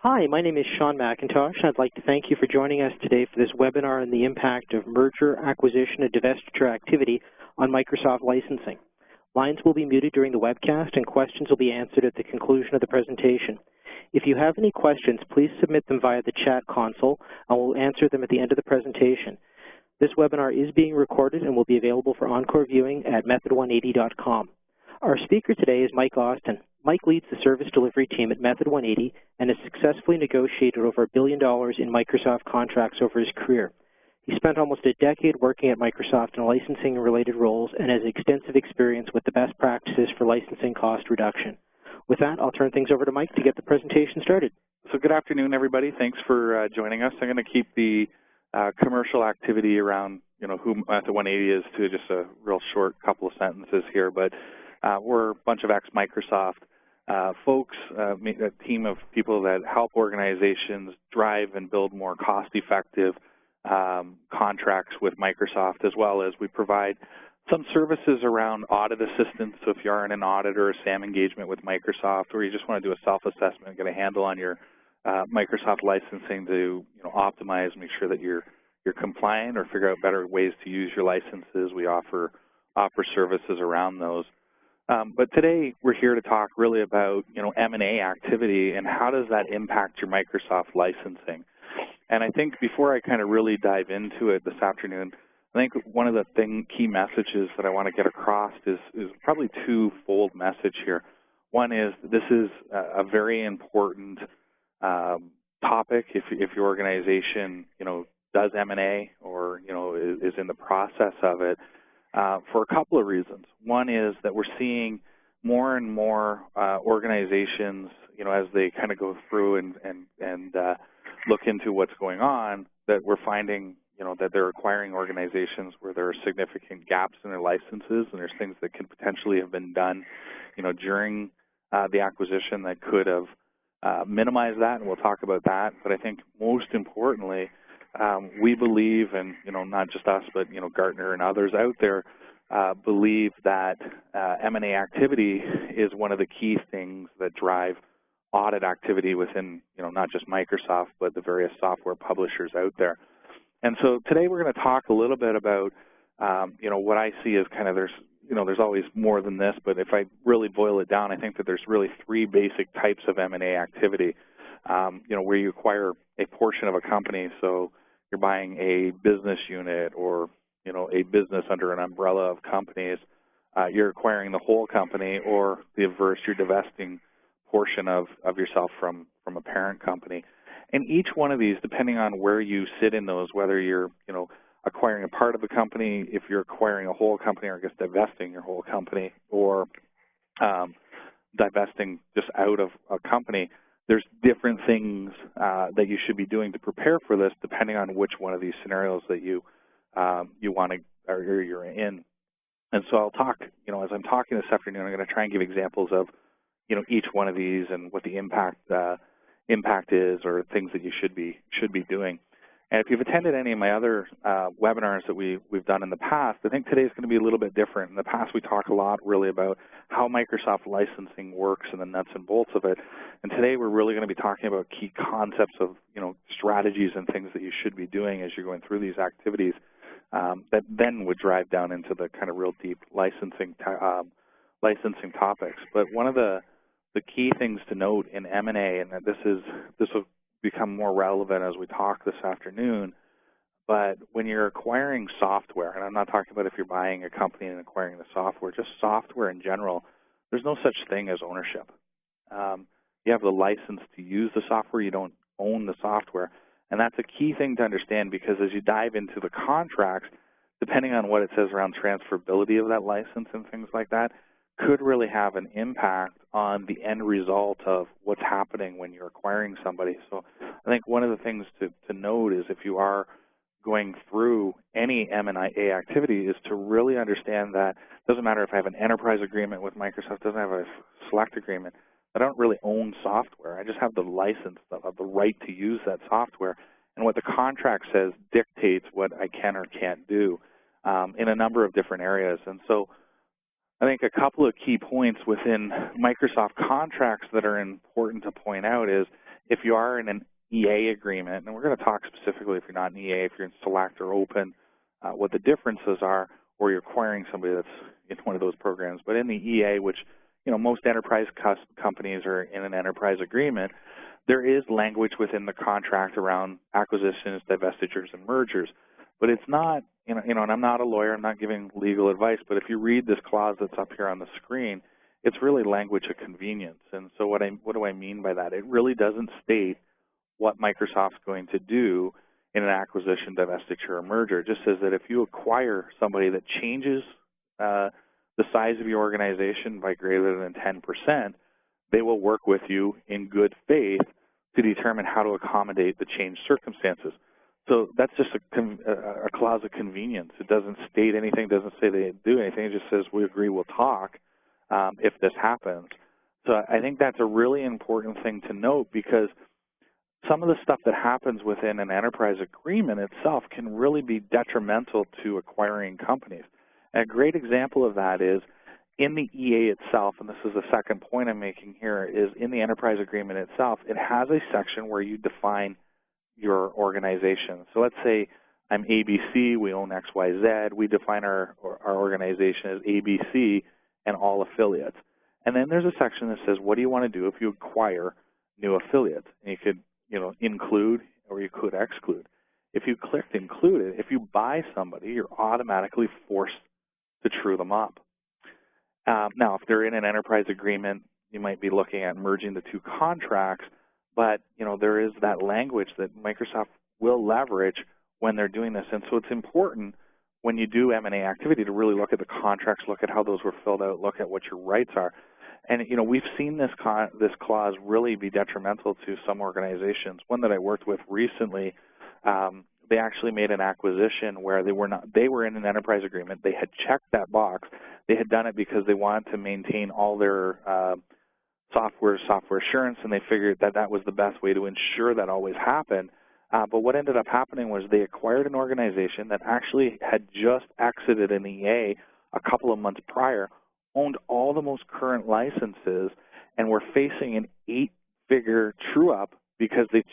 Hi, my name is Sean McIntosh. I'd like to thank you for joining us today for this webinar on the impact of merger, acquisition, and divestiture activity on Microsoft licensing. Lines will be muted during the webcast and questions will be answered at the conclusion of the presentation. If you have any questions, please submit them via the chat console and we'll answer them at the end of the presentation. This webinar is being recorded and will be available for encore viewing at method180.com. Our speaker today is Mike Austin. Mike leads the service delivery team at Method 180 and has successfully negotiated over $1 billion in Microsoft contracts over his career. He spent almost a decade working at Microsoft in licensing and related roles and has extensive experience with the best practices for licensing cost reduction. With that, I'll turn things over to Mike to get the presentation started. So good afternoon, everybody. Thanks for joining us. I'm going to keep the commercial activity around, who Method 180 is to just a real short couple of sentences here, but we're a bunch of ex-Microsoft folks, a team of people that help organizations drive and build more cost-effective contracts with Microsoft, as well as we provide some services around audit assistance. So if you are in an audit or a SAM engagement with Microsoft, or you just want to do a self-assessment and get a handle on your Microsoft licensing to optimize, make sure that you're compliant, or figure out better ways to use your licenses, we offer services around those. But today we're here to talk really about M&A activity and how does that impact your Microsoft licensing. And I think before I kind of really dive into it this afternoon, I think one of the key messages that I want to get across is probably twofold message here. One is this is a very important topic if your organization does M&A or is in the process of it. For a couple of reasons. One is that we're seeing more and more organizations, as they kind of go through and look into what's going on, that we're finding, that they're acquiring organizations where there are significant gaps in their licenses, and there's things that could potentially have been done, during the acquisition that could have minimized that, and we'll talk about that. But I think most importantly, we believe, and not just us, but Gartner and others out there believe that M&A activity is one of the key things that drive audit activity within not just Microsoft, but the various software publishers out there. And so today we're going to talk a little bit about what I see as kind of there's always more than this, but if I really boil it down, I think that there's really three basic types of M&A activity. Where you acquire a portion of a company, so you're buying a business unit or a business under an umbrella of companies, you're acquiring the whole company, or the averse, you're divesting portion of yourself from a parent company. And each one of these, depending on where you sit in those, whether you're acquiring a part of a company, if you're acquiring a whole company, or I guess divesting your whole company, or divesting just out of a company, there's different things that you should be doing to prepare for this, depending on which one of these scenarios that you want to, or you're in. And so I'll talk, as I'm talking this afternoon, I'm going to try and give examples of, each one of these and what the impact is, or things that you should be doing. And if you've attended any of my other webinars that we've done in the past, I think today's going to be a little bit different. In the past, we talk a lot really about how Microsoft licensing works and the nuts and bolts of it. And today, we're really going to be talking about key concepts of, strategies and things that you should be doing as you're going through these activities that then would drive down into the kind of real deep licensing topics. But one of the key things to note in M&A, and that this will become more relevant as we talk this afternoon, but when you're acquiring software, and I'm not talking about if you're buying a company and acquiring the software, just software in general, there's no such thing as ownership. You have the license to use the software, you don't own the software, and that's a key thing to understand, because as you dive into the contracts, depending on what it says around transferability of that license and things like that, could really have an impact on the end result of what's happening when you're acquiring somebody. So I think one of the things to note is, if you are going through any M&A activity, is to really understand that it doesn't matter if I have an enterprise agreement with Microsoft, doesn't have a select agreement, I don't really own software. I just have the license, the right to use that software. And what the contract says dictates what I can or can't do in a number of different areas. And so I think a couple of key points within Microsoft contracts that are important to point out is If you are in an EA agreement, and we're going to talk specifically if you're not in EA, if you're in select or open, what the differences are, or you're acquiring somebody that's in one of those programs. But in the EA, which most enterprise companies are in an enterprise agreement, there is language within the contract around acquisitions, divestitures, and mergers. But it's not, and I'm not a lawyer, I'm not giving legal advice, but if you read this clause that's up here on the screen, it's really language of convenience. And so what do I mean by that? It really doesn't state what Microsoft's going to do in an acquisition, divestiture, or merger. It just says that if you acquire somebody that changes the size of your organization by greater than 10%, they will work with you in good faith to determine how to accommodate the changed circumstances. So that's just a clause of convenience. It doesn't state anything, doesn't say they do anything. It just says we agree we'll talk if this happens. So I think that's a really important thing to note, because some of the stuff that happens within an enterprise agreement itself can really be detrimental to acquiring companies. And a great example of that is in the EA itself, and this is the second point I'm making here, is in the enterprise agreement itself, it has a section where you define your organization. So let's say I'm ABC, we own XYZ, we define our organization as ABC and all affiliates. And then there's a section that says, what do you want to do if you acquire new affiliates? And you could include or you could exclude. If you clicked include it, if you buy somebody, you're automatically forced to true them up. Now, if they're in an enterprise agreement, you might be looking at merging the two contracts, but there is that language that Microsoft will leverage when they're doing this. And so it's important when you do M&A activity to really look at the contracts, look at how those were filled out, look at what your rights are. And we've seen this clause really be detrimental to some organizations. One that I worked with recently, they actually made an acquisition where they were in an enterprise agreement. They had checked that box. They had done it because they wanted to maintain all their software assurance, and they figured that was the best way to ensure that always happened. But what ended up happening was they acquired an organization that actually had just exited an EA a couple of months prior, owned all the most current licenses, and were facing an 8-figure true-up because they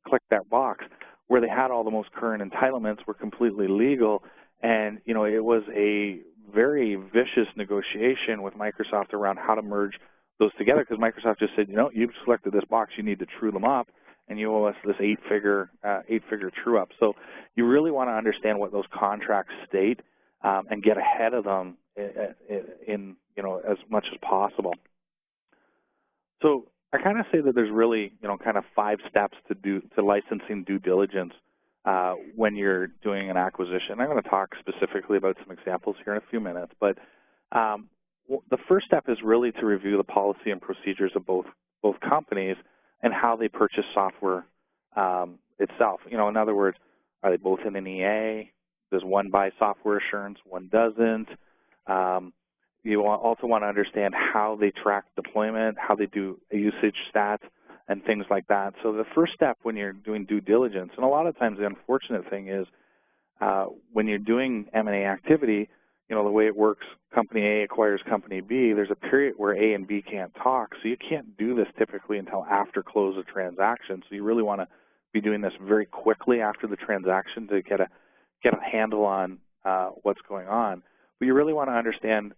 clicked that box where they had all the most current entitlements, were completely legal, and it was a very vicious negotiation with Microsoft around how to merge those together, because Microsoft just said, you've selected this box, you need to true them up, and you owe us this 8-figure true-up. So you really want to understand what those contracts state and get ahead of them in as much as possible. So I kind of say that there's really kind of 5 steps to licensing due diligence when you're doing an acquisition. I'm going to talk specifically about some examples here in a few minutes, but the first step is really to review the policy and procedures of both companies and how they purchase software itself. In other words, are they both in an EA? Does one buy software assurance, one doesn't? You also want to understand how they track deployment, how they do usage stats, and things like that. So the first step when you're doing due diligence, and a lot of times the unfortunate thing is when you're doing M&A activity, the way it works, company A acquires company B, there's a period where A and B can't talk, so you can't do this typically until after close of transaction. So you really want to be doing this very quickly after the transaction to get a handle on what's going on. But you really want to understand,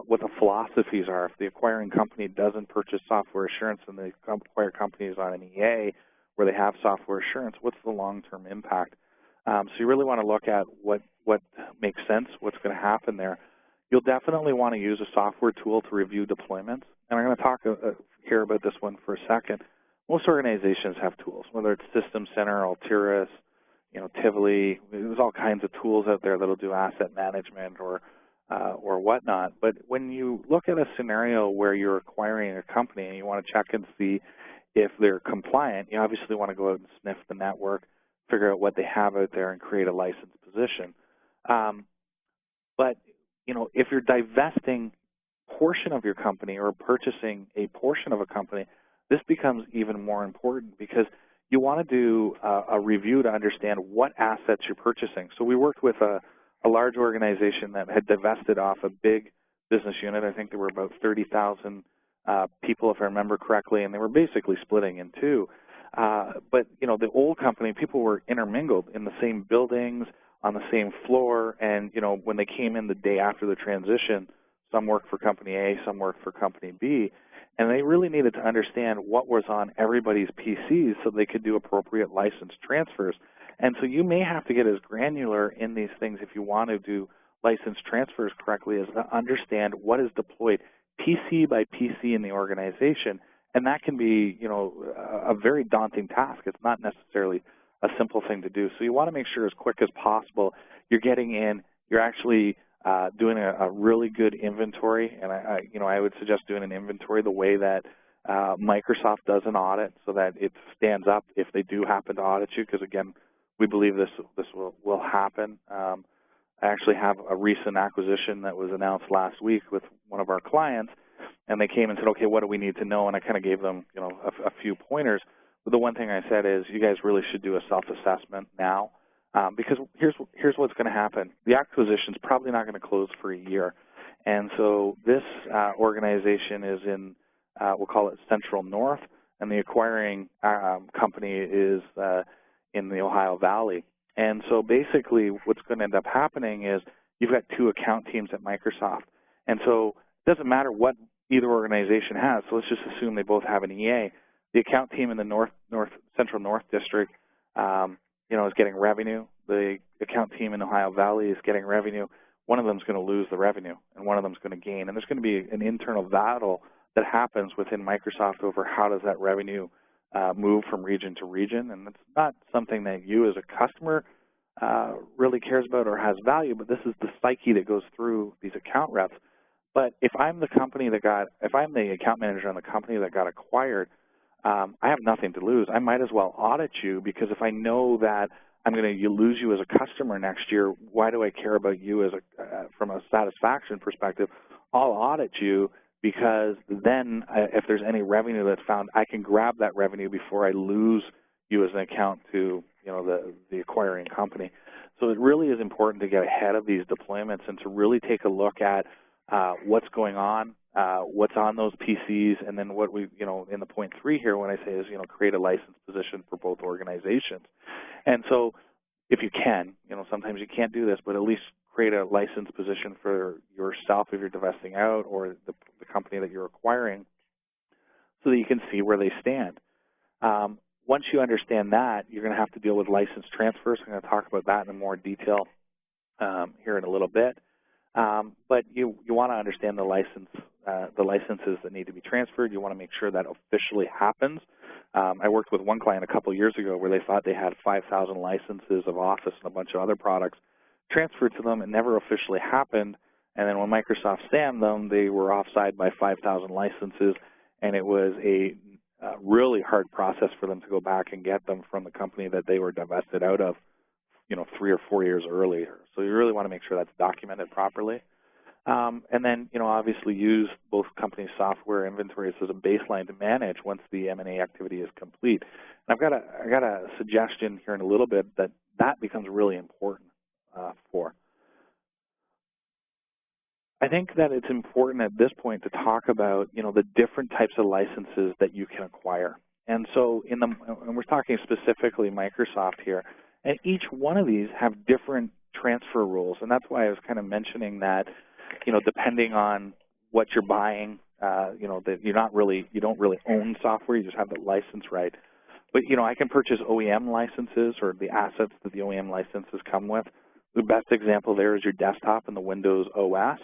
what the philosophies are. If the acquiring company doesn't purchase software assurance and the acquire companies on an EA where they have software assurance, what's the long-term impact? So you really want to look at what makes sense, what's going to happen there. You'll definitely want to use a software tool to review deployments. And I'm going to talk here about this one for a second. Most organizations have tools, whether it's System Center, Altiris, Tivoli. There's all kinds of tools out there that'll do asset management or whatnot. But when you look at a scenario where you're acquiring a company and you want to check and see if they're compliant, you obviously want to go out and sniff the network, figure out what they have out there, and create a licensed position. But if you're divesting a portion of your company or purchasing a portion of a company, this becomes even more important because you want to do a review to understand what assets you're purchasing. So we worked with a large organization that had divested off a big business unit. I think there were about 30,000 people, if I remember correctly, and they were basically splitting in two. But, you know, the old company, people were intermingled in the same buildings, on the same floor, and, you know, when they came in the day after the transition, some worked for Company A, some worked for Company B, and they really needed to understand what was on everybody's PCs so they could do appropriate license transfers. And so you may have to get as granular in these things if you want to do license transfers correctly as to understand what is deployed PC by PC in the organization. And that can be, you know, a very daunting task. It's not necessarily a simple thing to do. So you want to make sure as quick as possible you're getting in, you're actually doing a really good inventory. And I would suggest doing an inventory the way that Microsoft does an audit so that it stands up if they do happen to audit you, because again, we believe this will happen. I actually have a recent acquisition that was announced last week with one of our clients, and they came and said, okay, what do we need to know? And I kind of gave them, you know, a few pointers. But the one thing I said is you guys really should do a self-assessment now, because here's what's going to happen. The acquisition's probably not going to close for a year. And so this organization is in, we'll call it Central North, and the acquiring company is in the Ohio Valley. And so basically what's going to end up happening is you've got two account teams at Microsoft. And so it doesn't matter what either organization has. So let's just assume they both have an EA. The account team in the Central North District, you know, is getting revenue. The account team in Ohio Valley is getting revenue. One of them is going to lose the revenue, and one of them is going to gain. And there's going to be an internal battle that happens within Microsoft over how does that revenue move from region to region. And it's not something that you as a customer really cares about or has value, but this is the psyche that goes through these account reps. But if I'm the company if I'm the account manager on the company that got acquired, I have nothing to lose. I might as well audit you, because if I know that I'm going to lose you as a customer next year, why do I care about you as from a satisfaction perspective? I'll audit you, because then if there's any revenue that's found, I can grab that revenue before I lose you as an account to, you know, the acquiring company. So it really is important to get ahead of these deployments and to really take a look at what's going on, what's on those PCs, and then what we, you know, in the point 3 here, when I say is, you know, create a license position for both organizations. And so if you can, you know, sometimes you can't do this, but at least create a license position for yourself if you're divesting out, or the company that you're acquiring, so that you can see where they stand. Once you understand that, you're going to have to deal with license transfers. I'm going to talk about that in more detail here in a little bit. But you want to understand the licenses that need to be transferred. You want to make sure that officially happens. I worked with one client a couple of years ago where they thought they had 5,000 licenses of Office and a bunch of other products transferred to them. It never officially happened. And then when Microsoft SAM'd them, they were offside by 5,000 licenses, and it was a really hard process for them to go back and get them from the company that they were divested out of, you know, 3 or 4 years earlier. So you really want to make sure that's documented properly. And then, you know, obviously use both companies' software inventories as a baseline to manage once the M&A activity is complete. And I got a suggestion here in a little bit that becomes really important for. I think that it's important at this point to talk about, you know, the different types of licenses that you can acquire. And so and we're talking specifically Microsoft here, and each one of these have different transfer rules. And that's why I was kind of mentioning that, you know, depending on what you're buying, you know, that you don't really own software, you just have the license right. But, you know, I can purchase OEM licenses, or the assets that the OEM licenses come with. The best example there is your desktop and the Windows OS.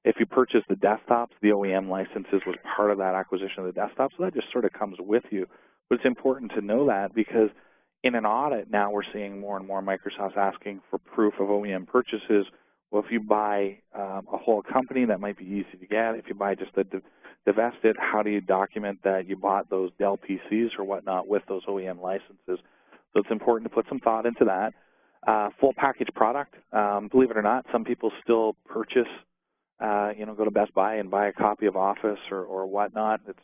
If you purchase the desktops, the OEM licenses was part of that acquisition of the desktop, so that just sort of comes with you. But it's important to know that, because in an audit now we're seeing more and more Microsoft's asking for proof of OEM purchases. Well, if you buy a whole company, that might be easy to get. If you buy just the divested, how do you document that you bought those Dell PCs or whatnot with those OEM licenses? So it's important to put some thought into that. Full package product, believe it or not, some people still purchase, you know, go to Best Buy and buy a copy of Office or whatnot. It's,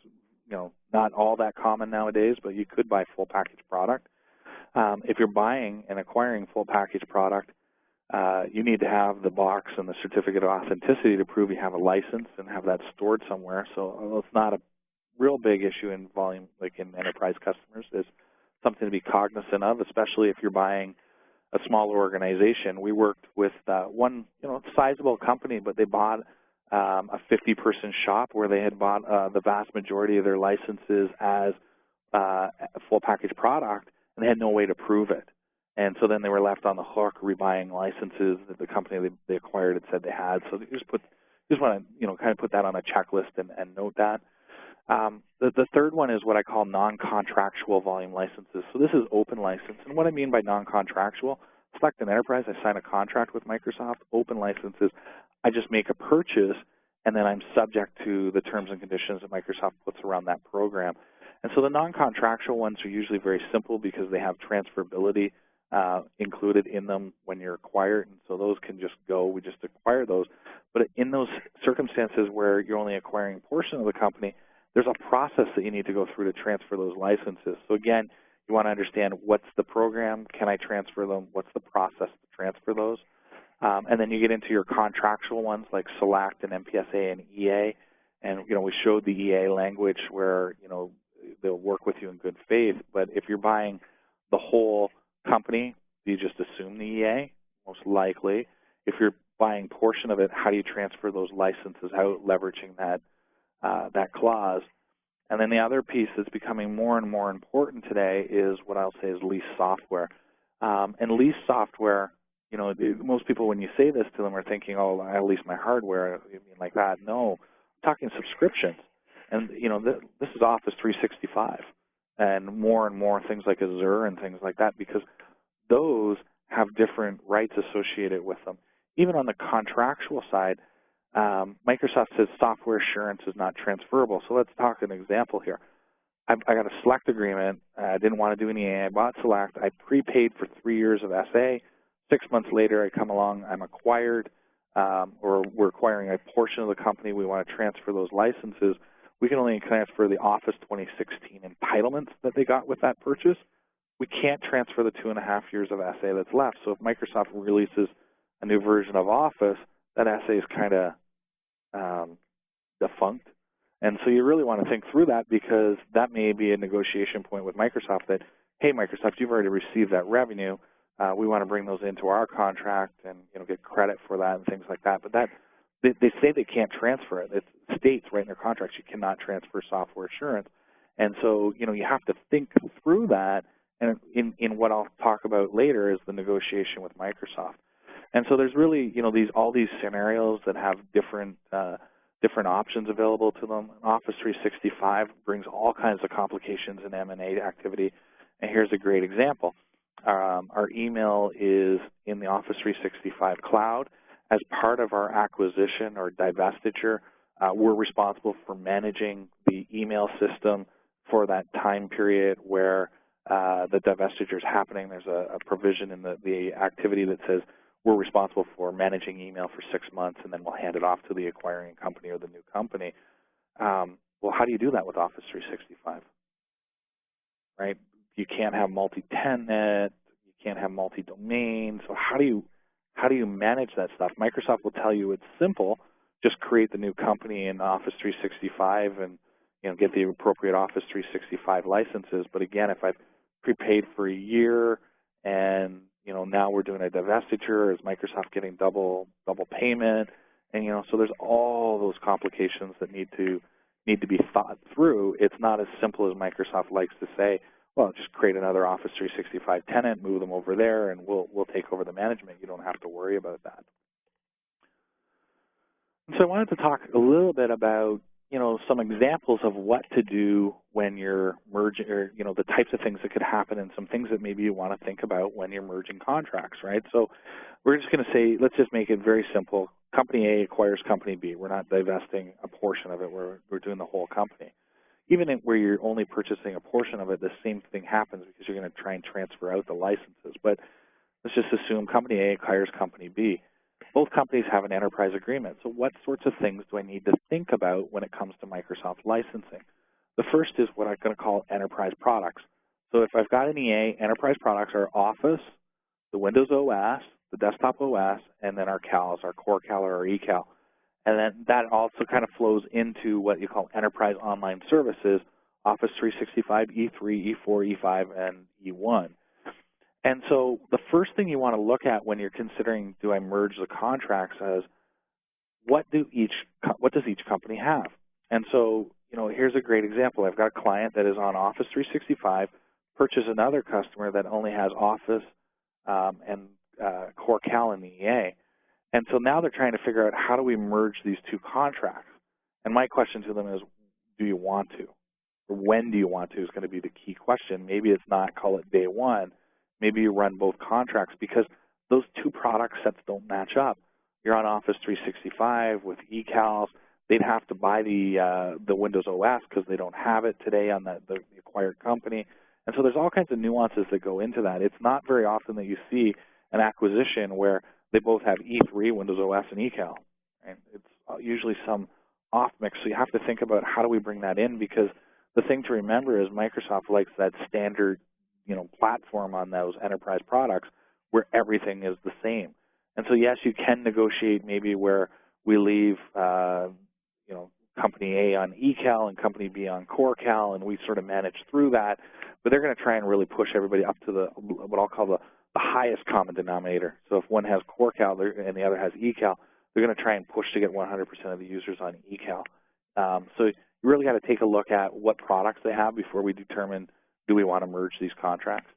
you know, not all that common nowadays, but you could buy full package product. If you're buying and acquiring full package product, you need to have the box and the certificate of authenticity to prove you have a license and have that stored somewhere. So it's not a real big issue in volume, like in enterprise customers, is something to be cognizant of, especially if you're buying a smaller organization. We worked with one, sizable company, but they bought a 50-person shop where they had bought the vast majority of their licenses as a full package product, and they had no way to prove it. And so then they were left on the hook rebuying licenses that the company they acquired had said they had. So they just want to, kind of put that on a checklist and note that. The third one is what I call non-contractual volume licenses. So this is open license. And what I mean by non-contractual, select an enterprise, I sign a contract with Microsoft. Open licenses, I just make a purchase, and then I'm subject to the terms and conditions that Microsoft puts around that program. And so the non-contractual ones are usually very simple because they have transferability included in them when you're acquired, and so those can just go, we just acquire those. But in those circumstances where you're only acquiring a portion of the company, there's a process that you need to go through to transfer those licenses. So again, you want to understand what's the program, can I transfer them, what's the process to transfer those, and then you get into your contractual ones like Select and MPSA and EA, and we showed the EA language where they'll work with you in good faith, but if you're buying the whole company, do you just assume the EA? Most likely. If you're buying a portion of it, how do you transfer those licenses out, leveraging that clause? And then the other piece that's becoming more and more important today is what I'll say is lease software. And lease software, most people when you say this to them are thinking, oh, I'll lease my hardware, you mean like that? No, I'm talking subscriptions. And, this is Office 365. And more things like Azure and things like that, because those have different rights associated with them. Even on the contractual side, Microsoft says software assurance is not transferable. So let's talk an example here. I got a Select agreement. I didn't want to do any EA. I bought Select. I prepaid for 3 years of SA. 6 months later, I come along. I'm acquired, or we're acquiring a portion of the company. We want to transfer those licenses. We can only transfer the Office 2016 entitlements that they got with that purchase. We can't transfer the 2.5 years of SA that's left. So if Microsoft releases a new version of Office, that SA is kind of defunct. And so you really want to think through that, because that may be a negotiation point with Microsoft that, hey, Microsoft, you've already received that revenue. We want to bring those into our contract and get credit for that and things like that. But that they say they can't transfer it. It states right in their contracts you cannot transfer software assurance. And so, you have to think through that. And in what I'll talk about later is the negotiation with Microsoft. And so there's really, all these scenarios that have different options available to them. Office 365 brings all kinds of complications in M&A activity. And here's a great example. Our email is in the Office 365 cloud. As part of our acquisition or divestiture, we're responsible for managing the email system for that time period where the divestiture is happening. There's a provision in the activity that says we're responsible for managing email for 6 months, and then we'll hand it off to the acquiring company or the new company. Well, how do you do that with Office 365? Right? You can't have multi-tenant. You can't have multi-domain. So how do you manage that stuff? Microsoft will tell you it's simple. Just create the new company in Office 365 and get the appropriate Office 365 licenses. But again, if I've prepaid for a year and now we're doing a divestiture, is Microsoft getting double payment? And so there's all those complications that need to be thought through. It's not as simple as Microsoft likes to say. Well, just create another Office 365 tenant, move them over there, and we'll take over the management. You don't have to worry about that. And so I wanted to talk a little bit about, some examples of what to do when you're merging, or, the types of things that could happen and some things that maybe you want to think about when you're merging contracts, right? So we're just going to say, let's just make it very simple. Company A acquires Company B. We're not divesting a portion of it. We're doing the whole company. Even where you're only purchasing a portion of it, the same thing happens because you're going to try and transfer out the licenses. But let's just assume Company A acquires Company B. Both companies have an enterprise agreement. So what sorts of things do I need to think about when it comes to Microsoft licensing? The first is what I'm going to call enterprise products. So if I've got an EA, enterprise products are Office, the Windows OS, the Desktop OS, and then our CALs, our Core CAL or our eCal. And then that also kind of flows into what you call enterprise online services, Office 365, E3, E4, E5, and E1. And so the first thing you want to look at when you're considering, do I merge the contracts, is what does each company have? And so, here's a great example. I've got a client that is on Office 365, purchase another customer that only has Office and Core Cal in the EA. And so now they're trying to figure out, how do we merge these two contracts? And my question to them is, do you want to? Or when do you want to is going to be the key question. Maybe it's not, call it day one. Maybe you run both contracts, because those two product sets don't match up. You're on Office 365 with eCals. They'd have to buy the Windows OS because they don't have it today on the acquired company. And so there's all kinds of nuances that go into that. It's not very often that you see an acquisition where they both have E3, Windows OS, and eCal. And it's usually some off mix. So you have to think about, how do we bring that in? Because the thing to remember is Microsoft likes that standard, platform on those enterprise products where everything is the same. And so, yes, you can negotiate maybe where we leave, Company A on eCal and Company B on Core Cal, and we sort of manage through that. But they're going to try and really push everybody up to what I'll call the highest common denominator. So if one has Core Cal and the other has eCal, they're going to try and push to get 100% of the users on eCal. So you really got to take a look at what products they have before we determine, do we want to merge these contracts?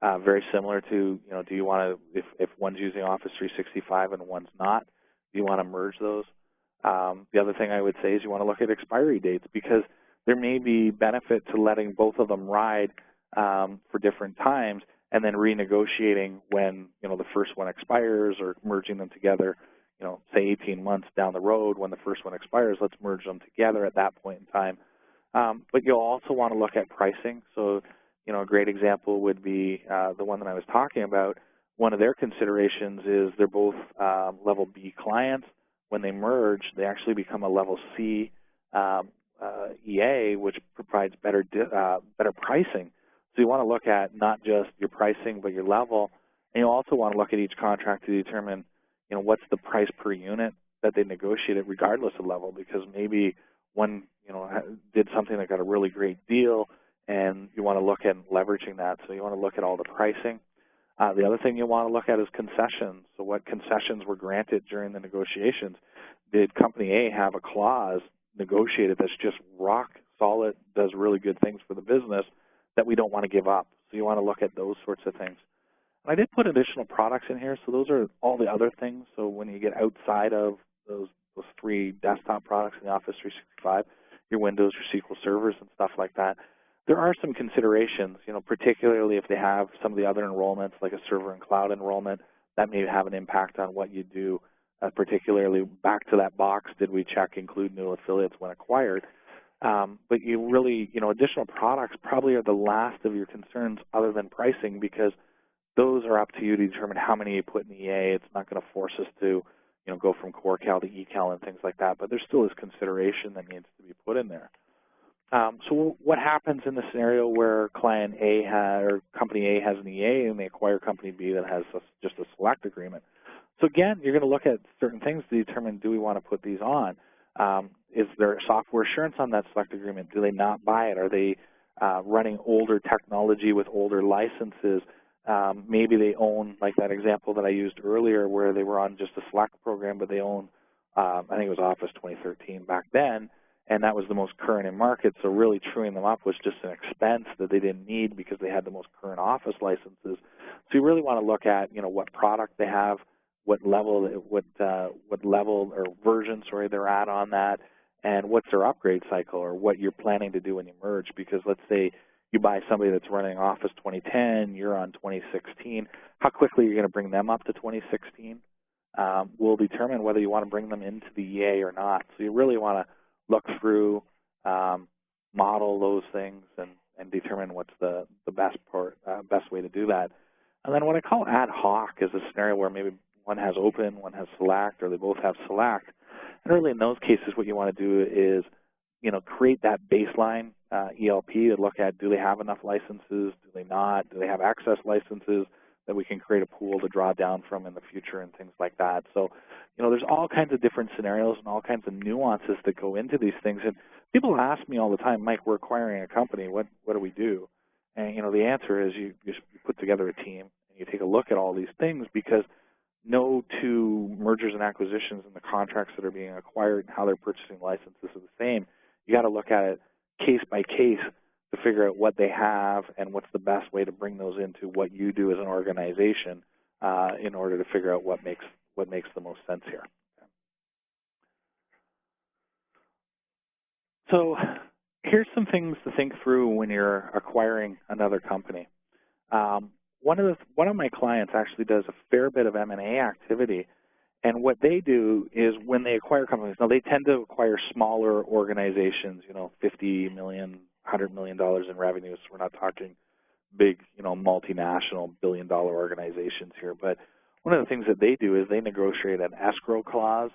Very similar to, do you want to, if one's using Office 365 and one's not, do you want to merge those? The other thing I would say is you want to look at expiry dates, because there may be benefit to letting both of them ride for different times and then renegotiating when, the first one expires, or merging them together, say 18 months down the road when the first one expires, let's merge them together at that point in time. But you'll also want to look at pricing. So, a great example would be the one that I was talking about. One of their considerations is they're both level B clients. When they merge, they actually become a level C EA, which provides better pricing. So you want to look at not just your pricing, but your level. And you also want to look at each contract to determine, what's the price per unit that they negotiated regardless of level, because maybe one, did something that got a really great deal, and you want to look at leveraging that. So you want to look at all the pricing. The other thing you want to look at is concessions. So what concessions were granted during the negotiations? Did Company A have a clause negotiated that's just rock solid, does really good things for the business that we don't want to give up? So you want to look at those sorts of things. And I did put additional products in here, so those are all the other things. So when you get outside of those three desktop products in the Office 365, your Windows, your SQL servers, and stuff like that, there are some considerations, particularly if they have some of the other enrollments, like a server and cloud enrollment, that may have an impact on what you do, particularly back to that box, did we check include new affiliates when acquired? But you really, additional products probably are the last of your concerns other than pricing, because those are up to you to determine how many you put in the EA. It's not going to force us to, go from Core Cal to eCal and things like that, but there still is consideration that needs to be put in there. So what happens in the scenario where client A or Company A has an EA and they acquire Company B that has just a select agreement? So again, you're going to look at certain things to determine, do we want to put these on? Is there software assurance on that select agreement? Do they not buy it? Are they running older technology with older licenses? Maybe they own, like that example that I used earlier where they were on just a select program, but they own, I think it was Office 2013 back then, and that was the most current in market, so really truing them up was just an expense that they didn't need because they had the most current Office licenses. So you really want to look at, what product they have, what level or version, they're at on that, and what's their upgrade cycle, or what you're planning to do when you merge. Because let's say you buy somebody that's running Office 2010, you're on 2016, how quickly you're going to bring them up to 2016 will determine whether you want to bring them into the EA or not. So you really want to look through, model those things, and determine what's the best way to do that. And then what I call ad hoc is a scenario where maybe one has open, one has select, or they both have select. And really in those cases, what you want to do is, create that baseline ELP to look at, do they have enough licenses, do they not, do they have access licenses that we can create a pool to draw down from in the future and things like that. So, there's all kinds of different scenarios and all kinds of nuances that go into these things. And people ask me all the time, Mike, we're acquiring a company, what do we do? And, the answer is you put together a team and you take a look at all these things, because no two mergers and acquisitions and the contracts that are being acquired and how they're purchasing licenses are the same. You got to look at it case by case to figure out what they have and what's the best way to bring those into what you do as an organization in order to figure out what makes the most sense here. So here's some things to think through when you're acquiring another company. One of my clients actually does a fair bit of M&A activity, and what they do is when they acquire companies, now they tend to acquire smaller organizations, $50 million, $100 million in revenue, so we're not talking big, multinational billion-dollar organizations here. But one of the things that they do is they negotiate an escrow clause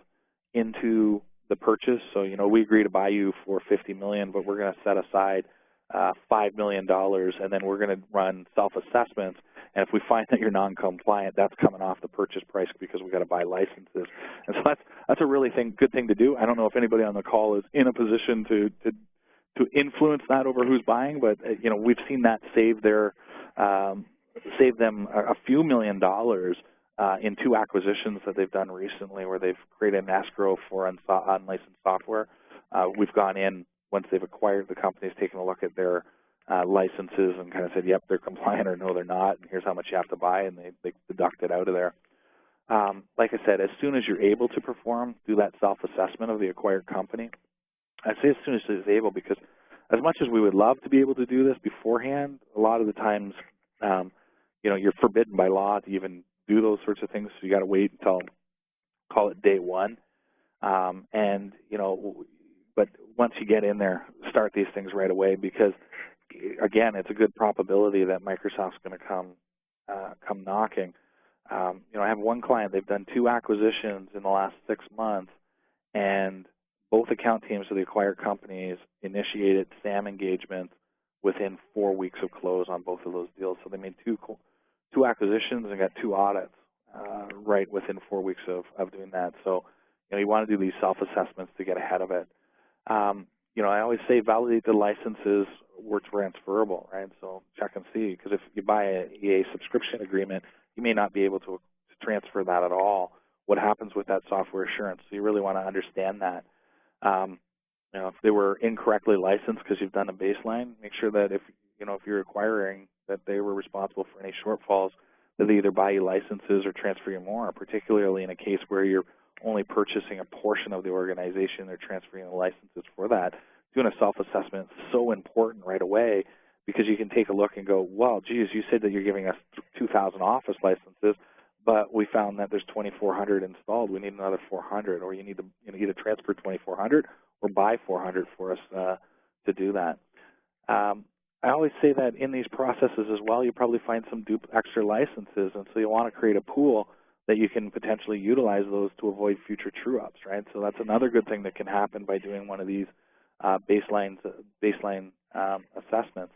into the purchase. So, we agree to buy you for $50 million, but we're going to set aside $5 million, and then we're going to run self-assessments. And if we find that you're non-compliant, that's coming off the purchase price because we've got to buy licenses. And so that's a really good thing to do. I don't know if anybody on the call is in a position to influence that over who's buying, but we've seen that save them a few $1 million in 2 acquisitions that they've done recently, where they've created an escrow for unlicensed software. We've gone in once they've acquired the companies, taken a look at their licenses and kind of said, yep, they're compliant, or no, they're not, and here's how much you have to buy, and they deduct it out of there. Like I said, as soon as you're able to perform, do that self-assessment of the acquired company. I say as soon as it's able, because as much as we would love to be able to do this beforehand, a lot of the times, you're forbidden by law to even do those sorts of things, so you got to wait until, call it day one. But once you get in there, start these things right away, because again, it's a good probability that Microsoft's going to come knocking. I have one client, they've done 2 acquisitions in the last 6 months, and both account teams of the acquired companies initiated SAM engagements within 4 weeks of close on both of those deals. So they made two acquisitions and got 2 audits right within 4 weeks of doing that. So, you want to do these self-assessments to get ahead of it. I always say validate the licenses where it's transferable, right? So check and see, because if you buy an EA subscription agreement, you may not be able to transfer that at all. What happens with that software assurance? So you really want to understand that. If they were incorrectly licensed because you've done a baseline, make sure that if you're acquiring, that they were responsible for any shortfalls, that they either buy you licenses or transfer you more, particularly in a case where you're only purchasing a portion of the organization, they're transferring the licenses for that. Doing a self-assessment is so important right away, because you can take a look and go, well, geez, you said that you're giving us 2,000 Office licenses, but we found that there's 2,400 installed. We need another 400, or you need to either transfer 2,400 or buy 400 for us to do that. I always say that in these processes as well, you probably find some extra licenses, and so you want to create a pool that you can potentially utilize those to avoid future true-ups, right? So that's another good thing that can happen by doing one of these baseline assessments.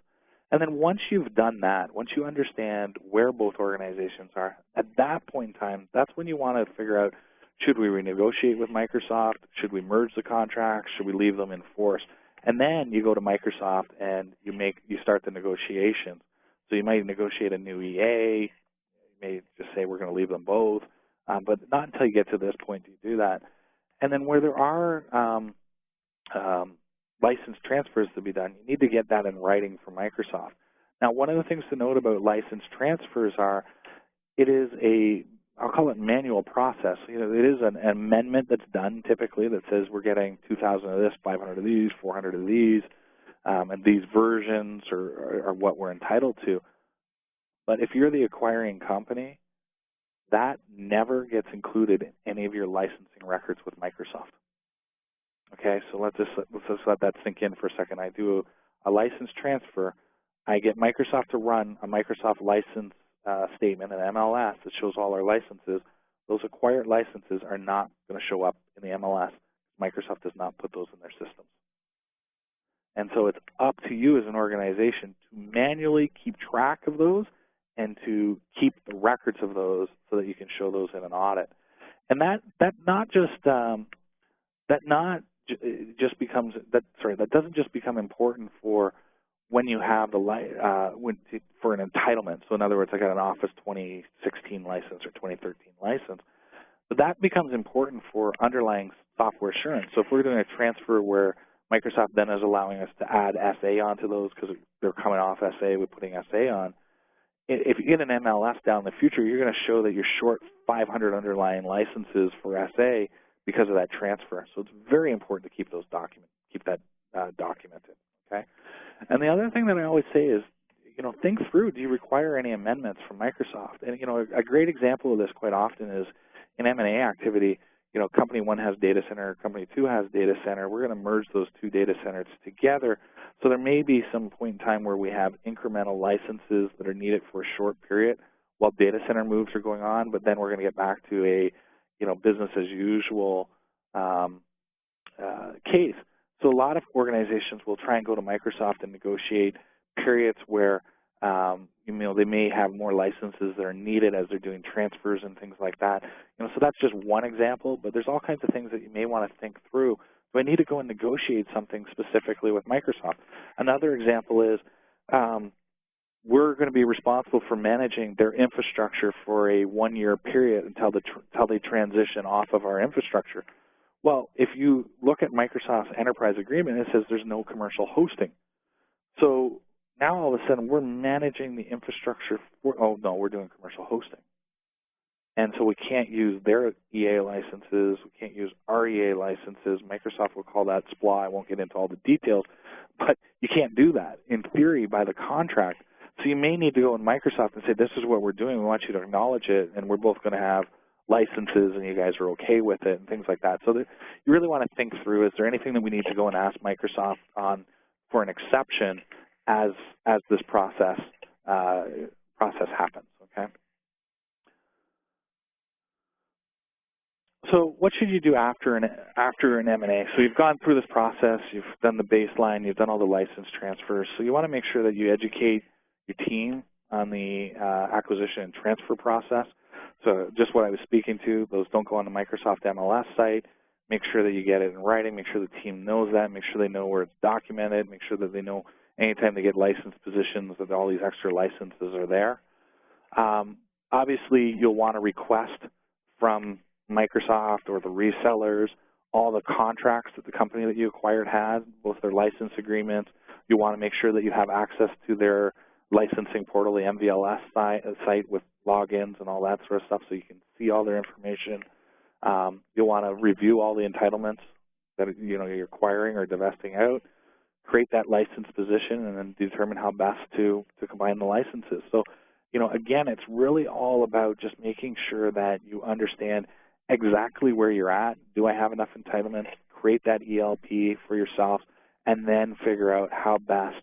And then once you've done that, once you understand where both organizations are, at that point in time, that's when you want to figure out, should we renegotiate with Microsoft? Should we merge the contracts? Should we leave them in force? And then you go to Microsoft and you start the negotiations. So you might negotiate a new EA. You may just say we're going to leave them both, but not until you get to this point do you do that. And then where there are license transfers to be done, you need to get that in writing from Microsoft. Now, one of the things to note about license transfers are it is I'll call it manual process. It is an amendment that's done typically that says we're getting 2,000 of this, 500 of these, 400 of these, and these versions are what we're entitled to. But if you're the acquiring company, that never gets included in any of your licensing records with Microsoft. Okay, so let's just let that sink in for a second. I do a license transfer. I get Microsoft to run a Microsoft license statement, an MLS that shows all our licenses. Those acquired licenses are not going to show up in the MLS. Microsoft does not put those in their systems. And so it's up to you as an organization to manually keep track of those and to keep the records of those so that you can show those in an audit. And that doesn't just become important for when you have for an entitlement. So in other words, I got an Office 2016 license or 2013 license. But that becomes important for underlying software assurance. So if we're doing a transfer where Microsoft then is allowing us to add SA onto those because they're coming off SA, we're putting SA on. If you get an MLS down in the future, you're going to show that you're short 500 underlying licenses for SA because of that transfer. So it's very important to keep those documented. Okay. And the other thing that I always say is, think through, do you require any amendments from Microsoft? And, a great example of this quite often is in M&A activity, company 1 has data center, company 2 has data center. We're going to merge those 2 data centers together. So there may be some point in time where we have incremental licenses that are needed for a short period while data center moves are going on, but then we're going to get back to a, business as usual case. So a lot of organizations will try and go to Microsoft and negotiate periods where they may have more licenses that are needed as they're doing transfers and things like that. So that's just one example, but there's all kinds of things that you may want to think through. Do I need to go and negotiate something specifically with Microsoft? Another example is we're going to be responsible for managing their infrastructure for a 1-year period until they transition off of our infrastructure. Well, if you look at Microsoft's enterprise agreement, it says there's no commercial hosting. So now all of a sudden we're managing the infrastructure for, we're doing commercial hosting. And so we can't use their EA licenses, we can't use our EA licenses. Microsoft will call that SPLA. I won't get into all the details, but you can't do that in theory by the contract. So you may need to go in Microsoft and say, this is what we're doing, we want you to acknowledge it, and we're both going to have licenses and you guys are okay with it and things like that. So that you really want to think through, is there anything that we need to go and ask Microsoft on for an exception as this process happens, okay? So what should you do after an M&A? So you've gone through this process, you've done the baseline, you've done all the license transfers. So you want to make sure that you educate your team on the acquisition and transfer process. So just what I was speaking to, those don't go on the Microsoft MLS site. Make sure that you get it in writing. Make sure the team knows that. Make sure they know where it's documented. Make sure that they know anytime they get licensed positions that all these extra licenses are there. Obviously, you'll want to request from Microsoft or the resellers all the contracts that the company that you acquired had, both their license agreements. You want to make sure that you have access to their licensing portal, the MVLS site with logins and all that sort of stuff so you can see all their information. You'll want to review all the entitlements that you're acquiring or divesting out, create that license position, and then determine how best to combine the licenses. So, again, it's really all about just making sure that you understand exactly where you're at. Do I have enough entitlements? Create that ELP for yourself, and then figure out how best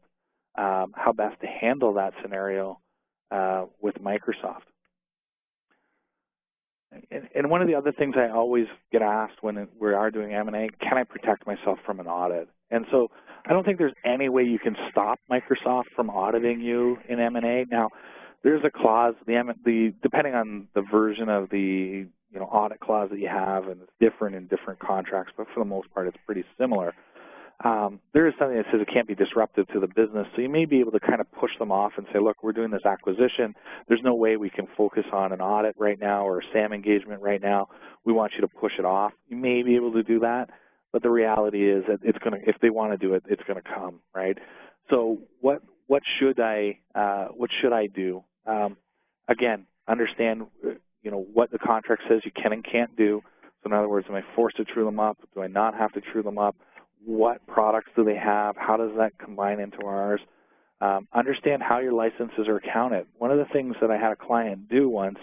to handle that scenario with Microsoft. And one of the other things I always get asked when we are doing M&A, can I protect myself from an audit? And so I don't think there's any way you can stop Microsoft from auditing you in M&A. Now, there's a clause, depending on the version of the audit clause that you have, and it's different in different contracts, but for the most part, it's pretty similar. There is something that says it can't be disruptive to the business, so you may be able to kind of push them off and say, look, we're doing this acquisition. There's no way we can focus on an audit right now or a SAM engagement right now. We want you to push it off. You may be able to do that, but the reality is that if they want to do it, it's going to come, right? So what should I do? Again, understand what the contract says you can and can't do. So in other words, am I forced to true them up? Do I not have to true them up? What products do they have? How does that combine into ours? Understand how your licenses are counted. One of the things that I had a client do once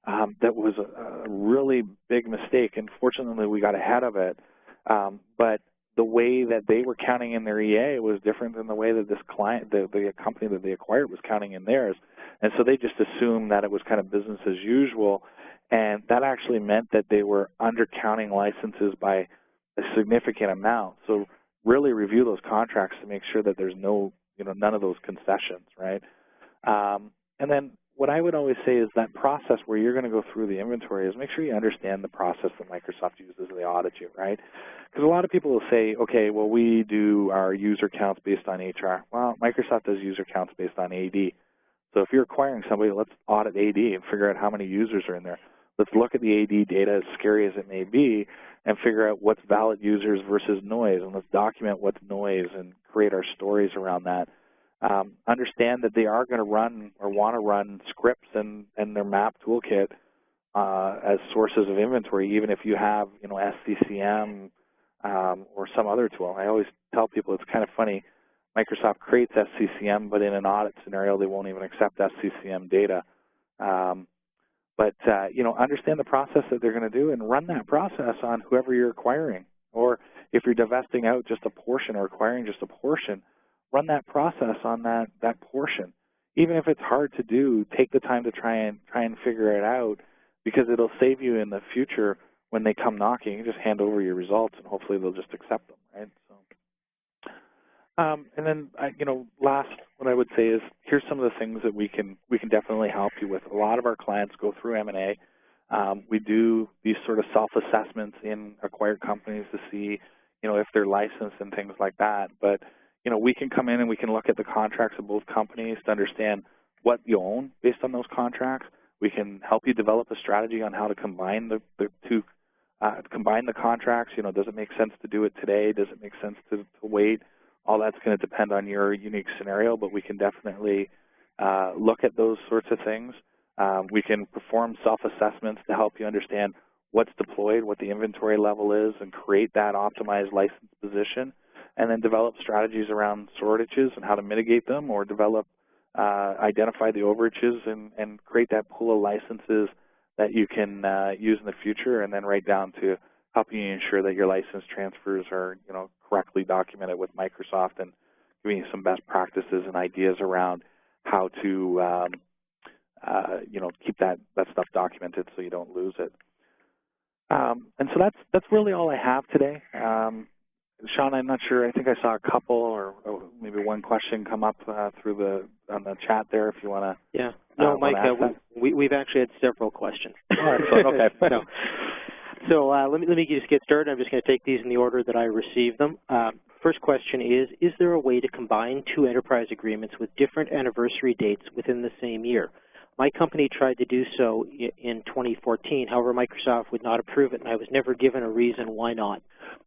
that was a really big mistake, and fortunately we got ahead of it, but the way that they were counting in their EA was different than the way that this client, the company that they acquired, was counting in theirs. And so they just assumed that it was kind of business as usual, and that actually meant that they were undercounting licenses by a significant amount. So really review those contracts to make sure that there's none of those concessions, right? And then what I would always say is that process where you're going to go through the inventory is make sure you understand the process that Microsoft uses as they audit you, right? Because a lot of people will say, okay, well, we do our user counts based on HR. Well, Microsoft does user counts based on AD. So if you're acquiring somebody, let's audit AD and figure out how many users are in there. Let's look at the AD data, as scary as it may be, and figure out what's valid users versus noise, and let's document what's noise and create our stories around that. Understand that they are going to run or want to run scripts and their map toolkit as sources of inventory, even if you have, SCCM or some other tool. I always tell people it's kind of funny. Microsoft creates SCCM, but in an audit scenario, they won't even accept SCCM data. Understand the process that they're going to do and run that process on whoever you're acquiring. Or if you're divesting out just a portion or acquiring just a portion, run that process on that portion. Even if it's hard to do, take the time to try and figure it out, because it'll save you in the future when they come knocking. You just hand over your results and hopefully they'll just accept them, right? And then, last, what I would say is here's some of the things that we can definitely help you with. A lot of our clients go through M&A. We do these sort of self-assessments in acquired companies to see, if they're licensed and things like that. But, we can come in and we can look at the contracts of both companies to understand what you own based on those contracts. We can help you develop a strategy on how to combine the two, combine the contracts. Does it make sense to do it today? Does it make sense to wait? All that's going to depend on your unique scenario, but we can definitely look at those sorts of things. We can perform self-assessments to help you understand what's deployed, what the inventory level is, and create that optimized license position, and then develop strategies around shortages and how to mitigate them, or identify the overages and create that pool of licenses that you can use in the future, and then right down to helping you ensure that your license transfers are, correctly documented with Microsoft, and giving you some best practices and ideas around how to, keep that stuff documented so you don't lose it. And so that's really all I have today. Sean, I'm not sure. I think I saw a couple or maybe one question come up on the chat there. If you want to. Yeah. No, Mike. We've actually had several questions. Oh, excellent. Okay. No. So let me just get started. I'm just going to take these in the order that I received them. First question is there a way to combine two enterprise agreements with different anniversary dates within the same year? My company tried to do so in 2014. However, Microsoft would not approve it, and I was never given a reason why not.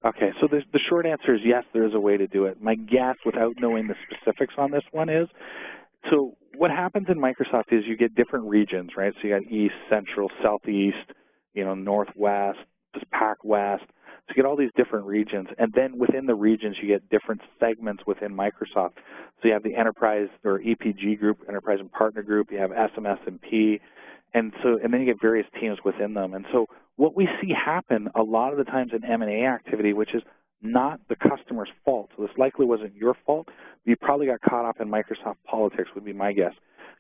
Okay, so the short answer is yes, there is a way to do it. My guess, without knowing the specifics on this one, is so what happens in Microsoft is you get different regions, right? So you got East, Central, Southeast, Northwest, Pac West. So you get all these different regions, and then within the regions you get different segments within Microsoft. So you have the enterprise or EPG group, enterprise and partner group. You have SM&P, and then you get various teams within them. And so what we see happen a lot of the times in M&A activity, which is not the customer's fault. So this likely wasn't your fault. You probably got caught up in Microsoft politics, would be my guess.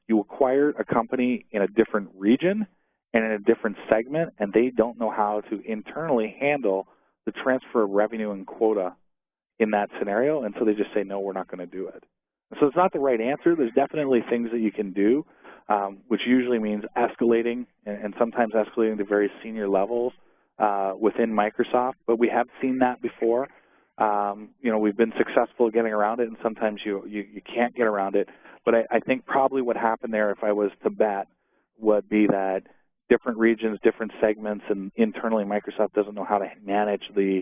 You acquired a company in a different region and in a different segment, and they don't know how to internally handle the transfer of revenue and quota in that scenario, and so they just say, no, we're not going to do it. So it's not the right answer. There's definitely things that you can do, which usually means escalating, and sometimes escalating to very senior levels within Microsoft, but we have seen that before. We've been successful getting around it, and sometimes you can't get around it, but I think probably what happened there, if I was to bet, would be that different regions, different segments, and internally Microsoft doesn't know how to manage the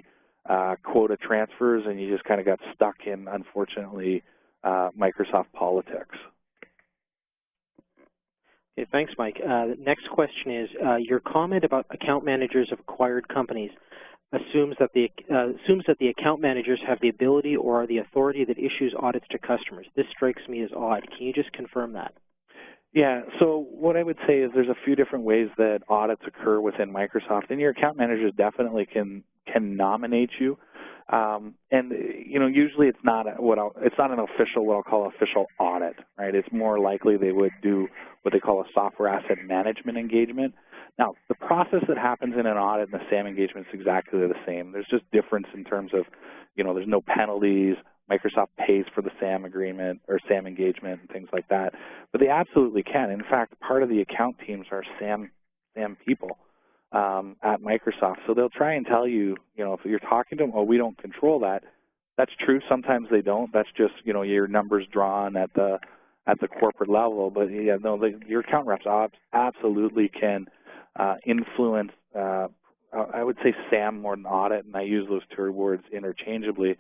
quota transfers, and you just kind of got stuck in, unfortunately, Microsoft politics. Okay, thanks, Mike. The next question is, your comment about account managers of acquired companies assumes that the account managers have the ability or are the authority that issues audits to customers. This strikes me as odd. Can you just confirm that? Yeah, so what I would say is there's a few different ways that audits occur within Microsoft, and your account managers definitely can nominate you. Usually it's not an official, what I'll call official audit, right? It's more likely they would do what they call a software asset management engagement. Now, the process that happens in an audit and the SAM engagement is exactly the same. There's just difference in terms of, there's no penalties. Microsoft pays for the SAM agreement or SAM engagement and things like that. But they absolutely can. In fact, part of the account teams are SAM people at Microsoft. So they'll try and tell you, if you're talking to them, oh, we don't control that. That's true. Sometimes they don't. That's just, your numbers drawn at the corporate level. But yeah, no, your account reps absolutely can influence. I would say SAM more than audit, and I use those two words interchangeably.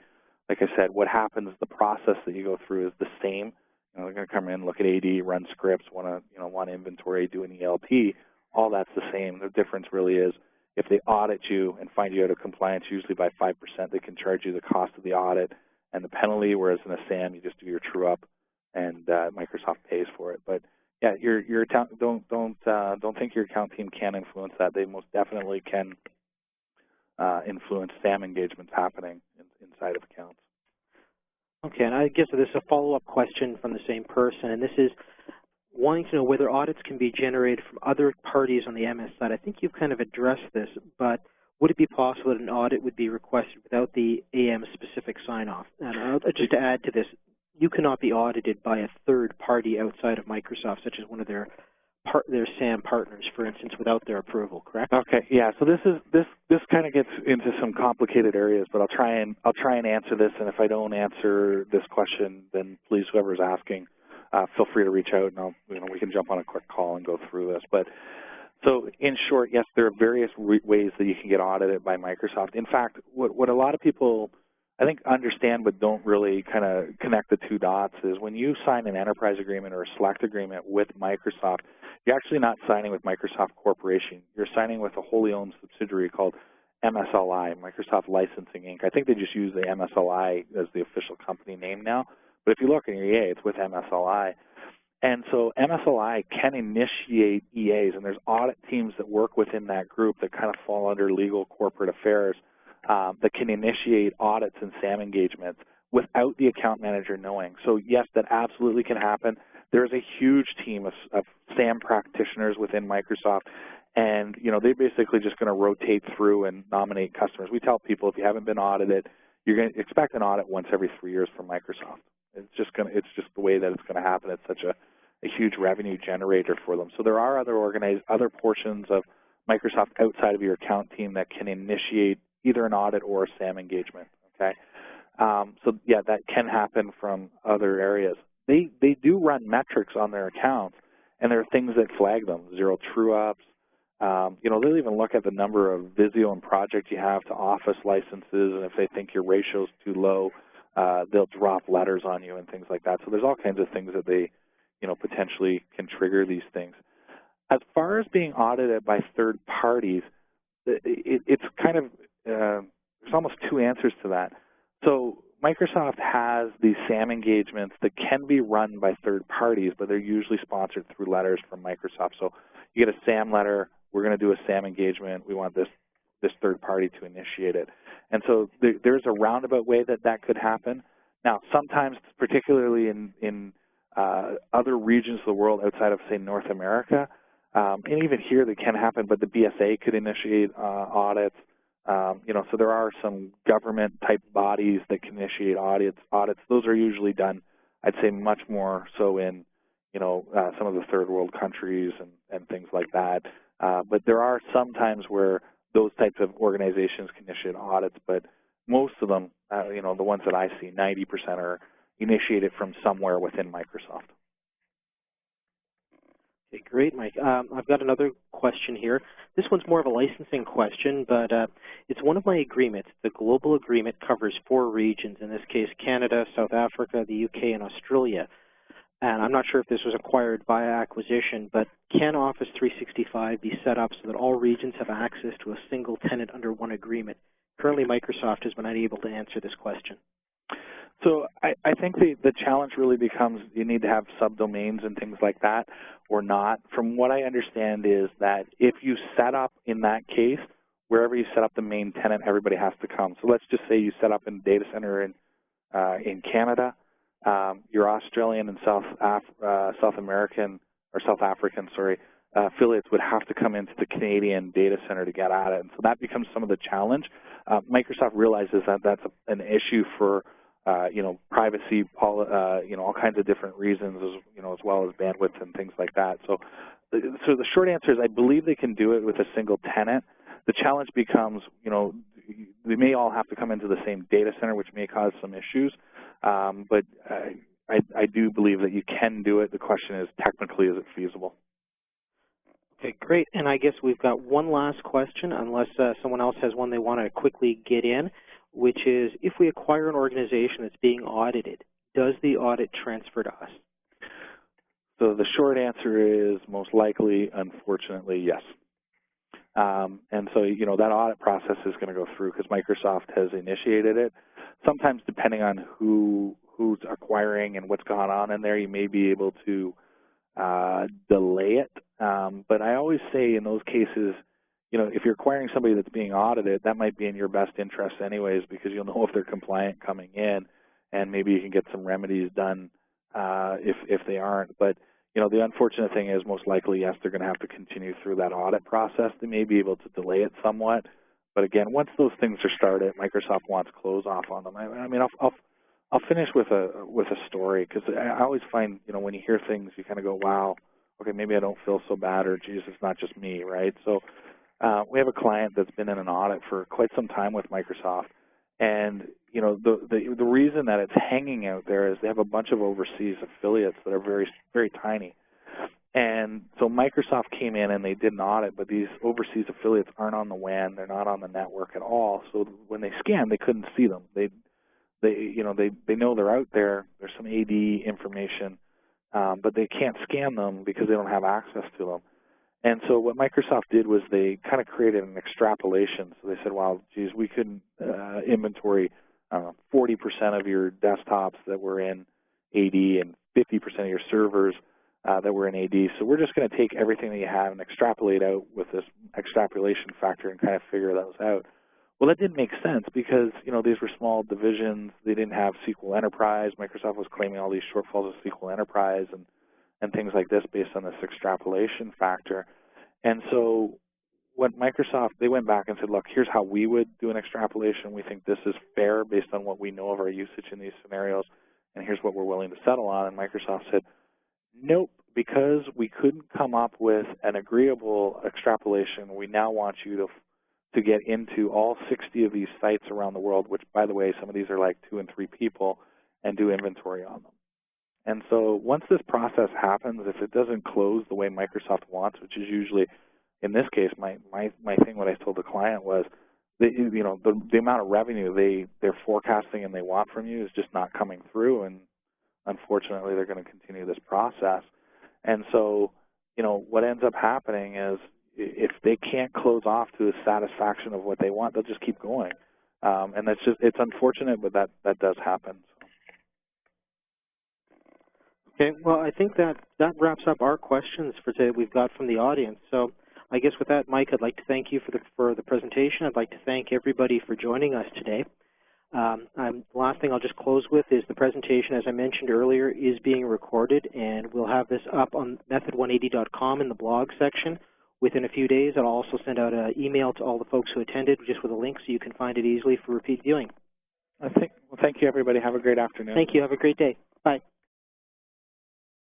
Like I said, what happens? The process that you go through is the same. They're going to come in, look at AD, run scripts, want inventory, do an ELP. All that's the same. The difference really is if they audit you and find you out of compliance, usually by 5%, they can charge you the cost of the audit and the penalty. Whereas in a SAM, you just do your true up, and Microsoft pays for it. But yeah, your account don't think your account team can influence that. They most definitely can influence SAM engagements happening inside of accounts. Okay, and I guess this is a follow-up question from the same person, and this is wanting to know whether audits can be generated from other parties on the MS side. I think you've kind of addressed this, but would it be possible that an audit would be requested without the AM-specific sign-off? And just to add to this, you cannot be audited by a third party outside of Microsoft, such as one of their SAM partners, for instance, without their approval, correct? Okay, yeah. So this kind of gets into some complicated areas, but I'll try and answer this. And if I don't answer this question, then please, whoever's asking, feel free to reach out, and we can jump on a quick call and go through this. But so in short, yes, there are various ways that you can get audited by Microsoft. In fact, what a lot of people I think understand but don't really kind of connect the two dots is when you sign an enterprise agreement or a select agreement with Microsoft, you're actually not signing with Microsoft Corporation. You're signing with a wholly owned subsidiary called MSLI, Microsoft Licensing Inc. I think they just use the MSLI as the official company name now. But if you look in your EA, it's with MSLI. And so MSLI can initiate EAs, and there's audit teams that work within that group that kind of fall under legal corporate affairs that can initiate audits and SAM engagements without the account manager knowing. So yes, that absolutely can happen. There's a huge team of SAM practitioners within Microsoft, and they're basically just going to rotate through and nominate customers. We tell people if you haven't been audited, you're going to expect an audit once every 3 years from Microsoft. It's just the way that it's going to happen. It's such a huge revenue generator for them. So there are other portions of Microsoft outside of your account team that can initiate either an audit or a SAM engagement. Okay, so yeah, that can happen from other areas. They do run metrics on their accounts, and there are things that flag them: zero true-ups. They'll even look at the number of Visio and project you have to Office licenses, and if they think your ratio is too low, they'll drop letters on you and things like that. So there's all kinds of things that they, potentially can trigger these things. As far as being audited by third parties, it's kind of there's almost two answers to that. So Microsoft has these SAM engagements that can be run by third parties, but they're usually sponsored through letters from Microsoft. So you get a SAM letter, we're going to do a SAM engagement, we want this third party to initiate it. And so there's a roundabout way that could happen. Now, sometimes, particularly in other regions of the world outside of, say, North America, and even here they can happen, but the BSA could initiate audits. So there are some government-type bodies that can initiate audits. Those are usually done, I'd say, much more so in, some of the third world countries and things like that. But there are some times where those types of organizations can initiate audits, but most of them, the ones that I see, 90% are initiated from somewhere within Microsoft. Okay, great, Mike. I've got another question here. This one's more of a licensing question, but it's one of my agreements. The global agreement covers 4 regions, in this case Canada, South Africa, the UK, and Australia. And I'm not sure if this was acquired via acquisition, but can Office 365 be set up so that all regions have access to a single tenant under one agreement? Currently, Microsoft has been unable to answer this question. So I think the challenge really becomes you need to have subdomains and things like that or not. From what I understand is that if you set up in that case, wherever you set up the main tenant, everybody has to come. So let's just say you set up in a data center in Canada. Your Australian and South American or South African, affiliates would have to come into the Canadian data center to get at it. And so that becomes some of the challenge. Microsoft realizes that that's an issue for privacy, all kinds of different reasons, as well as bandwidth and things like that. So the short answer is I believe they can do it with a single tenant. The challenge becomes, they may all have to come into the same data center, which may cause some issues, but I do believe that you can do it. The question is, technically, is it feasible? Okay, great. And I guess we've got one last question, unless someone else has one they want to quickly get in, which is, if we acquire an organization that's being audited, does the audit transfer to us? So the short answer is most likely, unfortunately, yes. And so, that audit process is going to go through because Microsoft has initiated it. Sometimes, depending on who's acquiring and what's going on in there, you may be able to delay it. But I always say in those cases, if you're acquiring somebody that's being audited, that might be in your best interest anyways, because you'll know if they're compliant coming in, and maybe you can get some remedies done if they aren't. But the unfortunate thing is, most likely, yes, they're going to have to continue through that audit process. They may be able to delay it somewhat, but again, once those things are started, Microsoft wants close off on them. I mean, I'll finish with a story, because I always find, when you hear things, you kind of go, wow, okay, maybe I don't feel so bad, or geez, it's not just me, right? So we have a client that's been in an audit for quite some time with Microsoft, and the reason that it's hanging out there is they have a bunch of overseas affiliates that are very, very tiny. And so Microsoft came in and they did an audit, but these overseas affiliates aren't on the WAN, they're not on the network at all. So when they scanned, they couldn't see them. They know they're out there. There's some AD information, but they can't scan them because they don't have access to them. And so what Microsoft did was they kind of created an extrapolation. So they said, well, geez, we couldn't inventory 40% of your desktops that were in AD and 50% of your servers that were in AD. So we're just going to take everything that you have and extrapolate out with this extrapolation factor and kind of figure those out. Well, that didn't make sense because, these were small divisions. They didn't have SQL Enterprise. Microsoft was claiming all these shortfalls of SQL Enterprise and things like this based on this extrapolation factor. And so what Microsoft, they went back and said, look, here's how we would do an extrapolation. We think this is fair based on what we know of our usage in these scenarios, and here's what we're willing to settle on. And Microsoft said, nope, because we couldn't come up with an agreeable extrapolation, we now want you to get into all 60 of these sites around the world, which, by the way, some of these are like 2 and 3 people, and do inventory on them. And so once this process happens, if it doesn't close the way Microsoft wants, which is usually, in this case, my thing, what I told the client was, the amount of revenue they're forecasting and they want from you is just not coming through, and unfortunately they're going to continue this process. And so, what ends up happening is if they can't close off to the satisfaction of what they want, they'll just keep going. And it's unfortunate, but that does happen. Okay, well, I think that wraps up our questions for today we've got from the audience. So I guess with that, Mike, I'd like to thank you for the presentation. I'd like to thank everybody for joining us today. The last thing I'll just close with is the presentation, as I mentioned earlier, is being recorded, and we'll have this up on method180.com in the blog section within a few days. I'll also send out an email to all the folks who attended just with a link so you can find it easily for repeat viewing. Well, thank you, everybody. Have a great afternoon. Thank you. Have a great day. Bye.